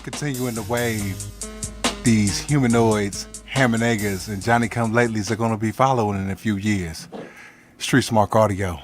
continuing to wave, these humanoids, ham and eggers, and Johnny Come Latelys are going to be following in a few years. Street Smark Audio,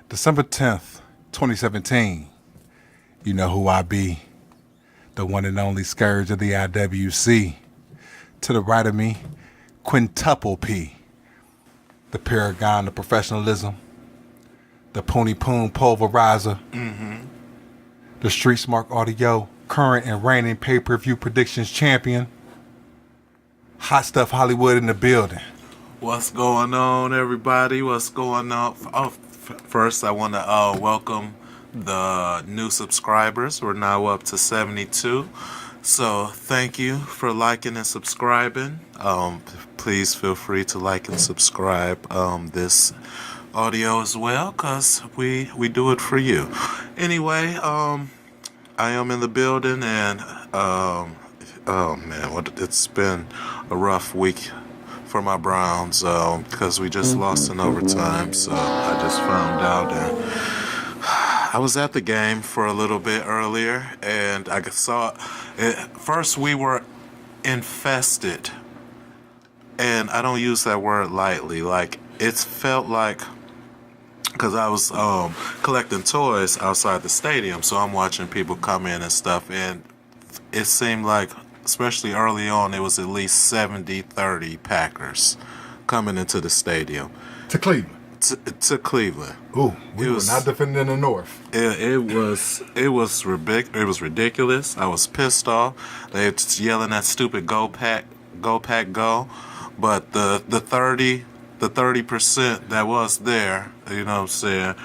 December 10th, 2017. You know who I be, the one and only scourge of the IWC. To the right of me, Quintuple P, the paragon of professionalism, the Pony Poon pulverizer, the Street Smark Audio current and reigning pay-per-view predictions champion, Hot Stuff Hollywood in the building. What's going on, everybody? What's going on? First, I want to welcome the new subscribers. We're now up to 72. So thank you for liking and subscribing. Please feel free to like and subscribe this audio as well, because we do it for you. Anyway, I am in the building, and oh man, it's been a rough week for my Browns, because we just lost in overtime. So I just found out, and I was at the game for a little bit earlier, and I saw it. First, we were infested, and I don't use that word lightly. Like, it felt like, because I was collecting toys outside the stadium, so I'm watching people come in and stuff, and it seemed like, especially early on, it was at least 70-30 Packers coming into the stadium. To Cleveland. To Cleveland. Ooh, we were not defending the North. It was ridiculous. I was pissed off. They were just yelling that stupid "Go Pack, Go Pack, Go," but the 30% that was there, you know what I'm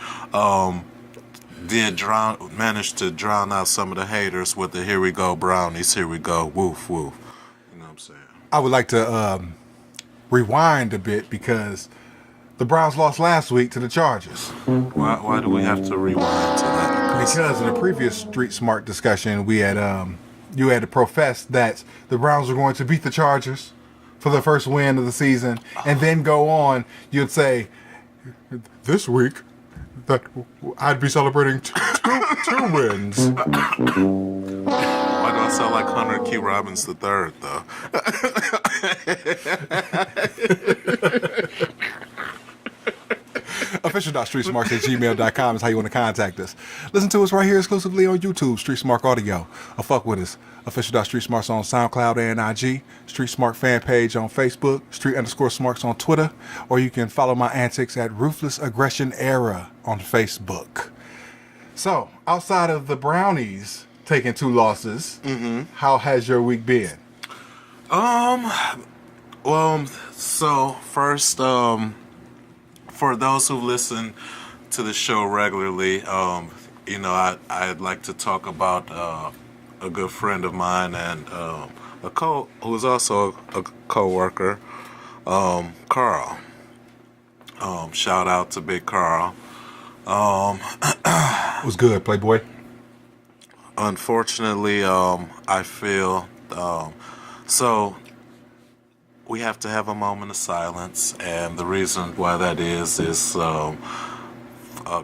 saying, managed to drown out some of the haters with the "Here we go, Brownies, here we go, woof woof." You know what I'm saying? I would like to rewind a bit, because the Browns lost last week to the Chargers. Why do we have to rewind to that? Because in the previous Street Smart discussion, we had you had to profess that the Browns were going to beat the Chargers for the first win of the season, and then go on. You'd say, this week, that I'd be celebrating two wins. Why do I sound like Hunter Q. Robbins III, though? Official.StreetSmarks@gmail.com is how you want to contact us. Listen to us right here exclusively on YouTube, Street Smark Audio. Or fuck with us. Official.StreetSmarks on SoundCloud and IG. Street Smark Fanpage on Facebook. Street_Smarks on Twitter. Or you can follow my antics at Ruthless Aggression Era on Facebook. So, outside of the Brownies taking 2 losses, how has your week been? Well, so first, for those who listen to the show regularly, you know, I'd like to talk about a good friend of mine and who is also a co-worker, Carl. Shout out to Big Carl. What's good, Playboy? Unfortunately, I feel so. We have to have a moment of silence, and the reason why that is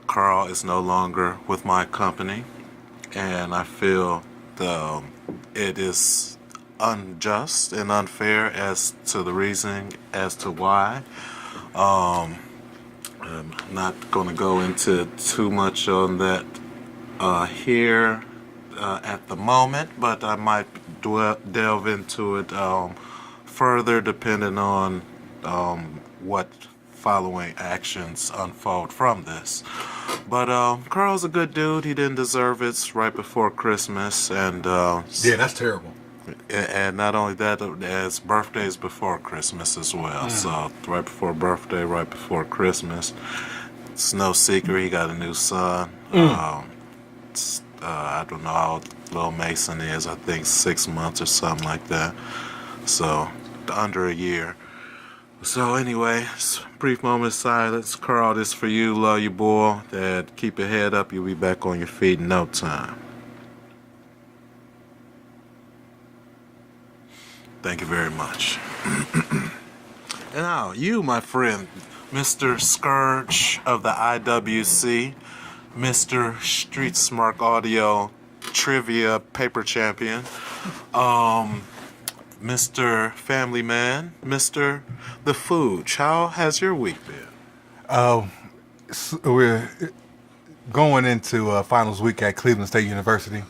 Carl is no longer with my company, and I feel it is unjust and unfair as to the reasoning as to why. I'm not going to go into too much on that here at the moment, but I might delve into it further, depending on what following actions unfold from this. But Carl's a good dude. He didn't deserve it. It's right before Christmas, and yeah, that's terrible. And not only that, it's birthdays before Christmas as well. So right before birthday, right before Christmas. It's no secret he got a new son. I don't know how little Mason is. I think 6 months or something like that. So under a year. So anyway, brief moment of silence. Carl, this for you. Love you, boy. Dad, keep your head up. You'll be back on your feet in no time. Thank you very much. And now, you, my friend, Mr. Scourge of the IWC, Mr. Street Smark Audio, trivia paper champion, Mr. Family Man, Mr. The Food. How has your week been? We're going into finals week at Cleveland State University,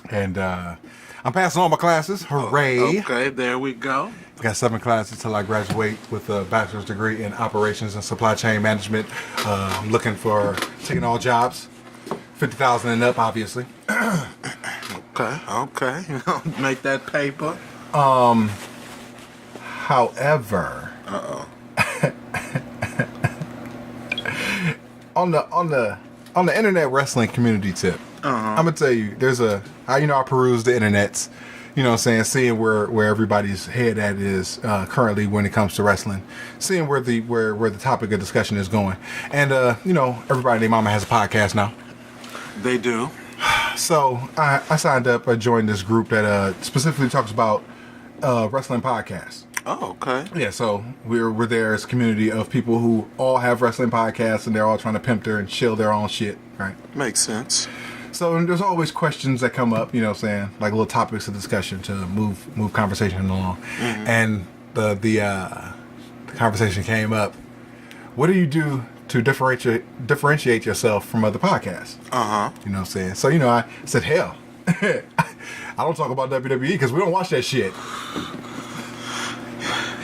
and I'm passing all my classes. Hooray! Okay, there we go. Got 7 classes till I graduate with a bachelor's degree in operations and supply chain management. I'm looking for taking all jobs, 50,000 and up, obviously. Okay. Make that paper. However, on the internet wrestling community tip, I'm gonna tell you, there's I peruse the internets, you know what I'm saying, seeing where everybody's head at is currently when it comes to wrestling, seeing where the topic of discussion is going, and everybody and their mama has a podcast now. They do. So I signed up. I joined this group that specifically talks about wrestling podcasts. Oh, okay. Yeah, so we're there as a community of people who all have wrestling podcasts, and they're all trying to pimp their and chill their own shit, right? Makes sense. So there's always questions that come up, you know what I'm saying, like little topics of discussion to move conversation along. Mm-hmm. And the conversation came up. What do you do to differentiate yourself from other podcasts? You know what I'm saying? So I said, hell, I don't talk about WWE because we don't watch that shit.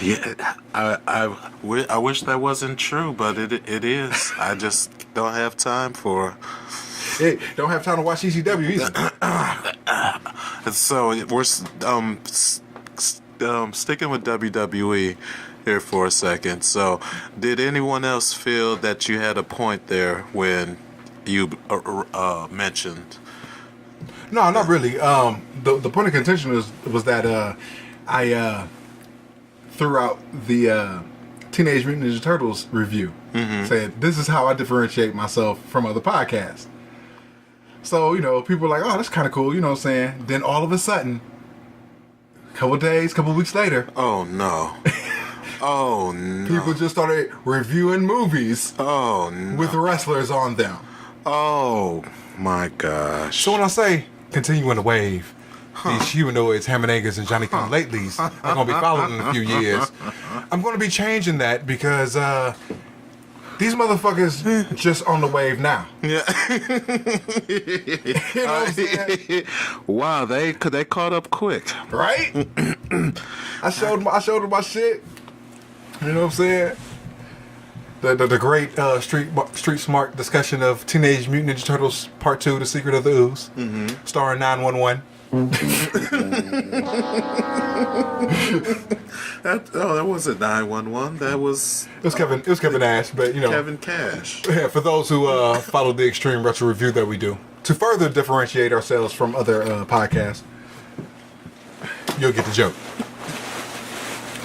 Yeah, I wish that wasn't true, but it is. I just don't have time for. Hey, don't have time to watch ECW either. So we're sticking with WWE here for a second. So, did anyone else feel that you had a point there when you mentioned? No, not really. The point of contention was that I threw out the Teenage Mutant Ninja Turtles review. Mm-hmm. Said this is how I differentiate myself from other podcasts. So people are like, oh, that's kind of cool. You know what I'm saying? Then all of a sudden, couple weeks later, oh no. Oh no. People just started reviewing movies with wrestlers on them. Oh my gosh. So when I say continuing the wave, these humanoids, Hamanegers, and Johnny Come Latelys are going to be followed in a few years. I'm going to be changing that because these motherfuckers just on the wave now. Yeah. You know what I'm saying? Wow, they caught up quick. Right? I showed them my shit. You know what I'm saying? The great Street Smart discussion of Teenage Mutant Ninja Turtles Part 2, The Secret of the Ooze, starring 911. That wasn't 911. It was Kevin Nash, but Kevin Cash. Yeah, for those who follow the extreme retro review that we do, to further differentiate ourselves from other podcasts, you'll get the joke.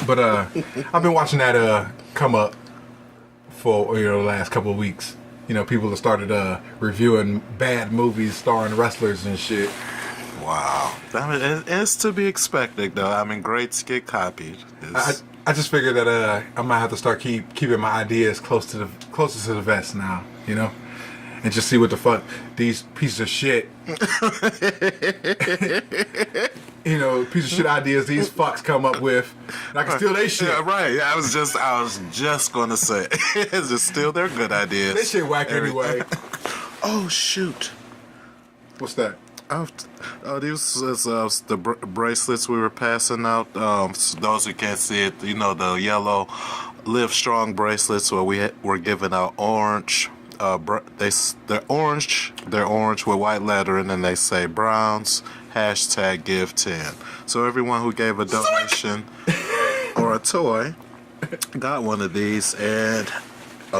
But I've been watching that come up for the last couple of weeks. People have started reviewing bad movies starring wrestlers and shit. Wow. I mean, it's to be expected, though. I mean, greats get copied. I just figured that I might have to start keeping my ideas closest to the vest now, and just see what the fuck these pieces of shit, piece of shit ideas these fucks come up with, and I can steal their shit. Yeah, right. I was just gonna say, it's just steal their good ideas. They shit whack anyway. Oh shoot. What's that? These is the bracelets we were passing out. Those who can't see it, the yellow Live Strong bracelets where we're giving out orange. They're orange with white lettering, and they say Browns #give 10. So everyone who gave a donation or a toy got one of these, and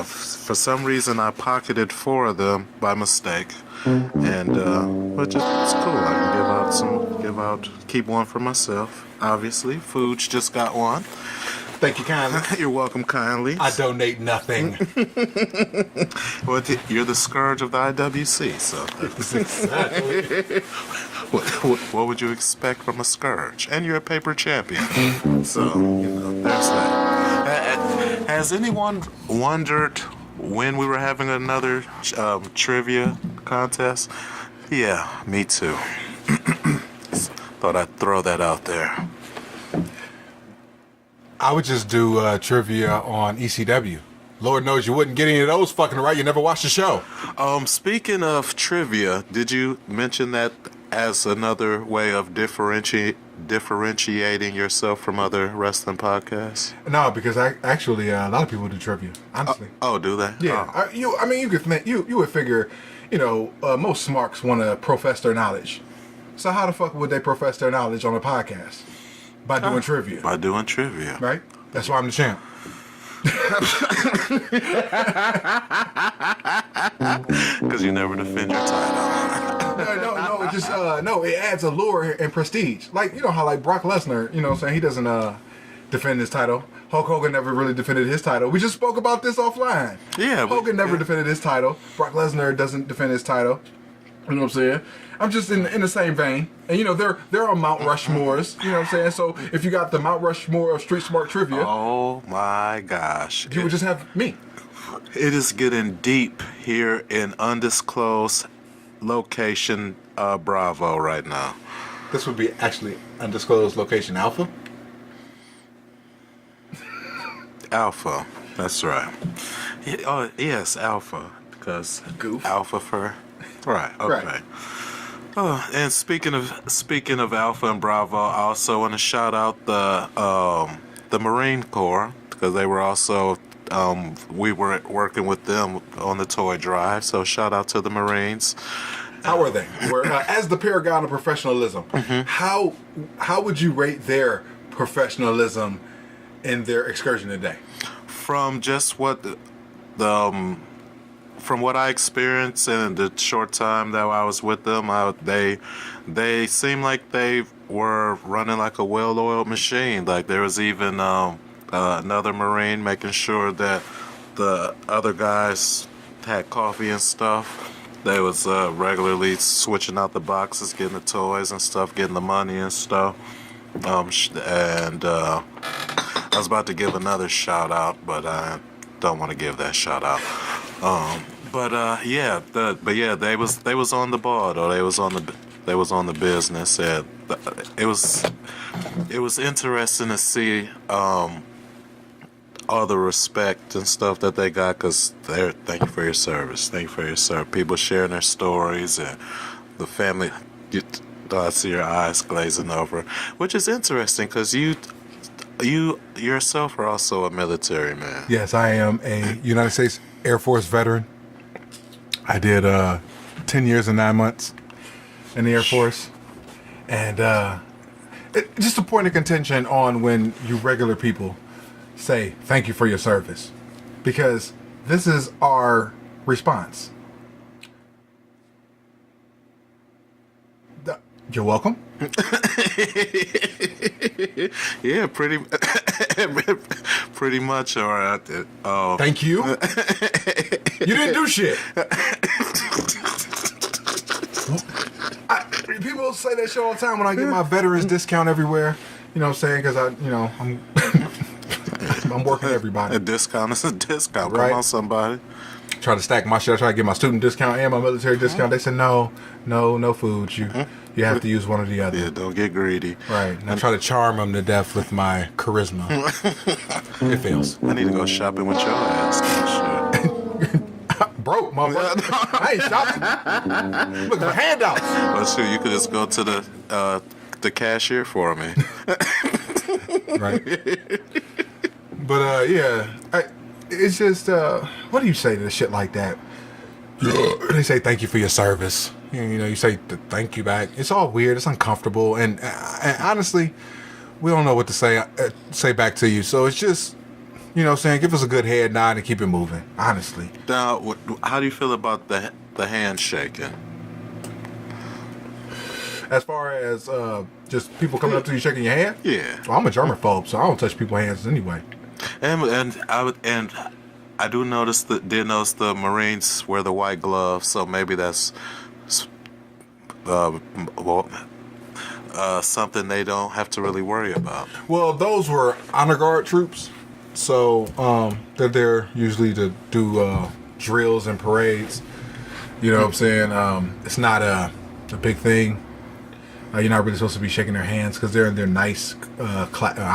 for some reason I pocketed 4 of them by mistake. And but it's cool. I can keep one for myself. Obviously, Foods just got one. Thank you kindly. You're welcome kindly. I donate nothing. Well, you're the scourge of the IWC, so Exactly. what would you expect from a scourge? And you're a paper champion, so there's that. Has anyone wondered when we were having another trivia contest? Yeah, me too. Thought I'd throw that out there. I would just do trivia on ECW. Lord knows you wouldn't get any of those fucking right. You never watched the show. Speaking of trivia, did you mention that as another way of differentiating yourself from other wrestling podcasts? No, because actually a lot of people do trivia. Honestly. Do they? Yeah. Oh. You would figure, most Smarks want to profess their knowledge. So how the fuck would they profess their knowledge on a podcast? By doing trivia. By doing trivia. Right? That's why I'm the champ. Because you never defend your title. No, it adds allure and prestige. Like, you know how like Brock Lesnar, he doesn't defend his title. Hulk Hogan never really defended his title. We just spoke about this offline. Yeah. Hogan never defended his title. Brock Lesnar doesn't defend his title. You know what I'm saying? I'm just in the same vein. And they're on Mount Rushmores, you know what I'm saying? So if you got the Mount Rushmore of Street Smart trivia, oh my gosh. You would just have me. It is getting deep here in undisclosed location Bravo right now. This would be actually undisclosed location Alpha? Alpha. That's right. Oh, yes, Alpha. Because Goof. Alpha for... Right, okay. Right. Oh, and speaking of Alpha and Bravo, I also want to shout out the Marine Corps, because they were also we were working with them on the toy drive. So shout out to the Marines. How are they? As the paragon of professionalism, how would you rate their professionalism in their excursion today? From just what from what I experienced in the short time that I was with them, they seemed like they were running like a well-oiled machine. Like there was even another Marine making sure that the other guys had coffee and stuff. They was regularly switching out the boxes, getting the toys and stuff, getting the money and stuff. And I was about to give another shout out, but I don't want to give that shout out. They was on the ball, though. They was on the business, and it was interesting to see all the respect and stuff that they got, because thank you for your service. People sharing their stories, and the family. I see your eyes glazing over, which is interesting because you yourself are also a military man. Yes, I am a United States Air Force veteran. I did 10 years and 9 months in the Air Force. And just a point of contention on when you regular people say thank you for your service. Because this is our response. You're welcome. Yeah, pretty much. All right. Thank you. You didn't do shit. People say that shit all the time when I get my veterans discount everywhere. You know what I'm saying? Because I'm working everybody. A discount is a discount. Right. Come on, somebody. Try to stack my shit. I try to get my student discount and my military discount. They said no food. You have to use one or the other. Yeah, don't get greedy. Right. And I try to charm them to death with my charisma. It fails. I need to go shopping with your ass. Broke, motherfucker. I ain't shopping. Looking for handouts. Well, shoot, you could just go to the cashier for me. Right. But it's just what do you say to shit like that? They say thank you for your service. You say thank you back. It's all weird. It's uncomfortable, and honestly, we don't know what to say back to you. So it's just, saying, give us a good head nod and keep it moving. Honestly. Now, how do you feel about the handshaking? As far as just people coming up to you shaking your hand? Yeah. Well, I'm a germaphobe, so I don't touch people's hands anyway. And I did notice the Marines wear the white gloves, so maybe that's something they don't have to really worry about. Well, those were honor guard troops, so they're there usually to do drills and parades. You know what I'm saying? It's not a big thing. You're not really supposed to be shaking their hands because they're in their nice, I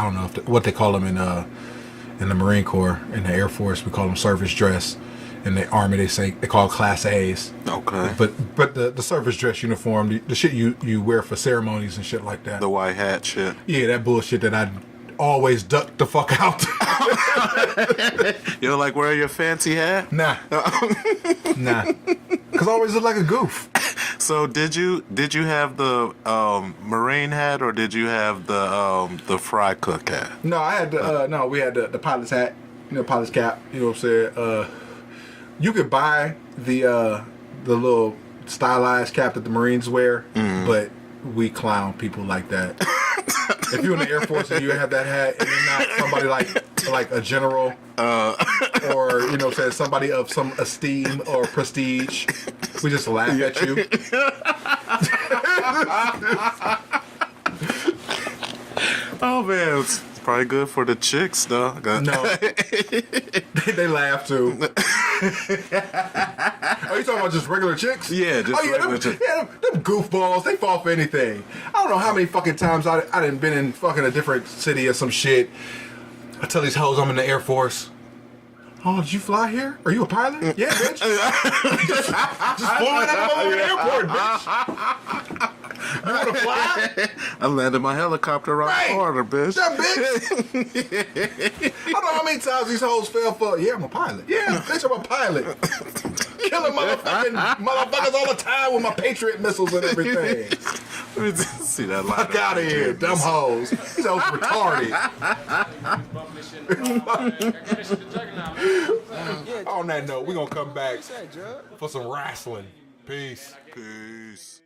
don't know what they call them in the Marine Corps, in the Air Force. We call them service dress. In the Army, they call Class A's. Okay. But the service dress uniform, the shit you wear for ceremonies and shit like that. The white hat shit. Yeah, that bullshit that I always duck the fuck out. You don't like wearing your fancy hat? Nah. Nah. Because I always look like a goof. So did you have the Marine hat or did you have the fry cook hat? No, I had we had the pilot's hat, pilot's cap. You know what I'm saying? You could buy the little stylized cap that the Marines wear, but we clown people like that. If you're in the Air Force and you have that hat and you're not somebody like a general or say somebody of some esteem or prestige, we just laugh at you. Oh man, it's probably good for the chicks though. No, they laugh too. Are you talking about just regular chicks? Yeah, just regular chicks. Yeah, them goofballs, they fall for anything. I don't know how many fucking times I done been in fucking a different city or some shit. I tell these hoes I'm in the Air Force. Oh, did you fly here? Are you a pilot? Yeah, bitch. just flying out of the airport, bitch. You want to fly? I landed my helicopter right on the corner, bitch. That bitch. I don't know how many times these hoes fell for. Yeah, I'm a pilot. Yeah, bitch, I'm a pilot. Killing motherfuckers all the time with my Patriot missiles and everything. Let me see that line. Fuck out of here, dumb hoes. These hoes retarded. On that note, we're gonna come back for some wrestling. Peace. Peace.